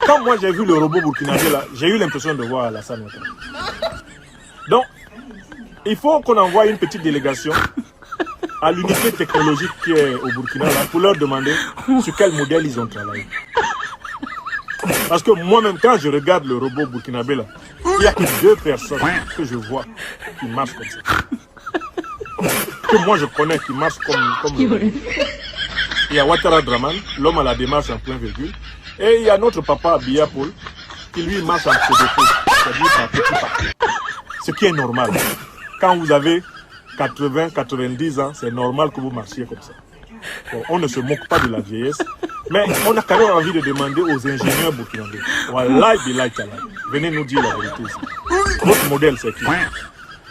quand moi j'ai vu le robot burkinabé là, j'ai eu l'impression de voir Alassane Ouattara. Donc, il faut qu'on envoie une petite délégation à l'unité technologique qui est au Burkina là, pour leur demander sur quel modèle ils ont travaillé. Parce que moi-même, quand je regarde le robot burkinabé là, il n'y a que 2 personnes que je vois qui marchent comme ça. Que moi je connais qui marchent comme le robot. Il y a Ouattara Draman, l'homme à la démarche en plein virgule. Et il y a notre papa Biya Paul, qui lui marche en pseudo-pause, c'est-à-dire par petit pas. Ce qui est normal. Quand vous avez 80, 90 ans, c'est normal que vous marchiez comme ça. Bon, on ne se moque pas de la vieillesse, mais on a quand même envie de demander aux ingénieurs burkinabés. Venez nous dire la vérité ici. Votre modèle, c'est qui?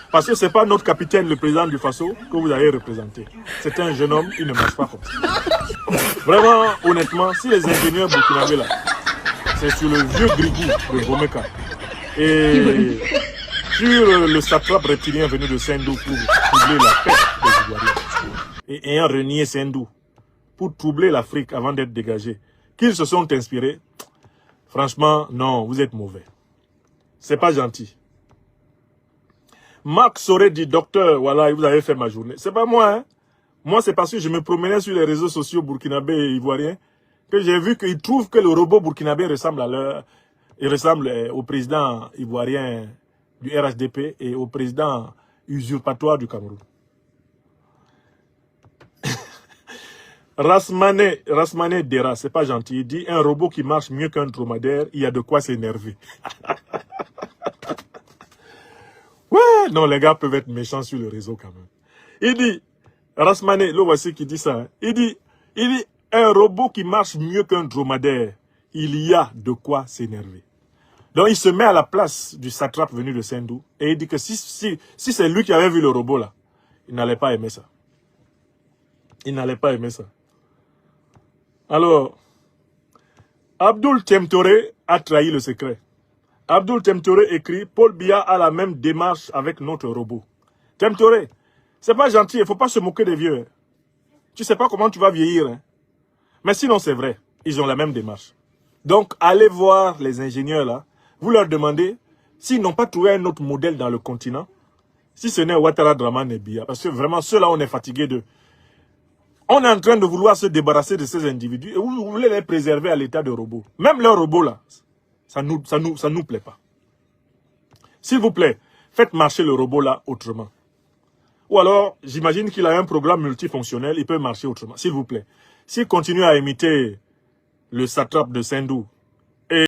Parce que ce n'est pas notre capitaine, le président du Faso, que vous allez représenter. C'est un jeune homme, il ne marche pas comme ça. Vraiment, honnêtement, si les ingénieurs burkinabés là, c'est sur le vieux grigou de Gomeka et sur le satrape reptilien venu de Sendou pour troubler la paix des Ivoiriens et ayant renié Sendou pour troubler l'Afrique avant d'être dégagés, qu'ils se sont inspirés, franchement, non, vous êtes mauvais. C'est pas gentil. Marc Soré dit, docteur, voilà, vous avez fait ma journée. C'est pas moi, hein. Moi, c'est parce que je me promenais sur les réseaux sociaux burkinabés et ivoiriens que j'ai vu qu'ils trouvent que le robot burkinabé ressemble à leur... Il ressemble au président ivoirien du RHDP et au président usurpatoire du Cameroun. Rasmane Dera, c'est pas gentil. Il dit, un robot qui marche mieux qu'un dromadaire, il y a de quoi s'énerver. Ouais, non, les gars peuvent être méchants sur le réseau quand même. Il dit, Rasmane, le voici qui dit ça. Hein. Il dit, un robot qui marche mieux qu'un dromadaire, il y a de quoi s'énerver. Donc il se met à la place du satrape venu de Sendou et il dit que si c'est lui qui avait vu le robot là, il n'allait pas aimer ça. Il n'allait pas aimer ça. Alors, Abdoul Temtore a trahi le secret. Abdoul Temtore écrit, Paul Biya a la même démarche avec notre robot. Temtore, c'est pas gentil, il ne faut pas se moquer des vieux. Tu sais pas comment tu vas vieillir. Hein? Mais sinon c'est vrai, ils ont la même démarche. Donc allez voir les ingénieurs là, vous leur demandez s'ils n'ont pas trouvé un autre modèle dans le continent, si ce n'est Ouattara Draman et Biya. Parce que vraiment, ceux-là, on est fatigués d'eux. On est en train de vouloir se débarrasser de ces individus et vous voulez les préserver à l'état de robot. Même leurs robots là, ça nous plaît pas. S'il vous plaît, faites marcher le robot là autrement. Ou alors, j'imagine qu'il a un programme multifonctionnel, il peut marcher autrement. S'il vous plaît. S'il continue à imiter le satrape de Sendou,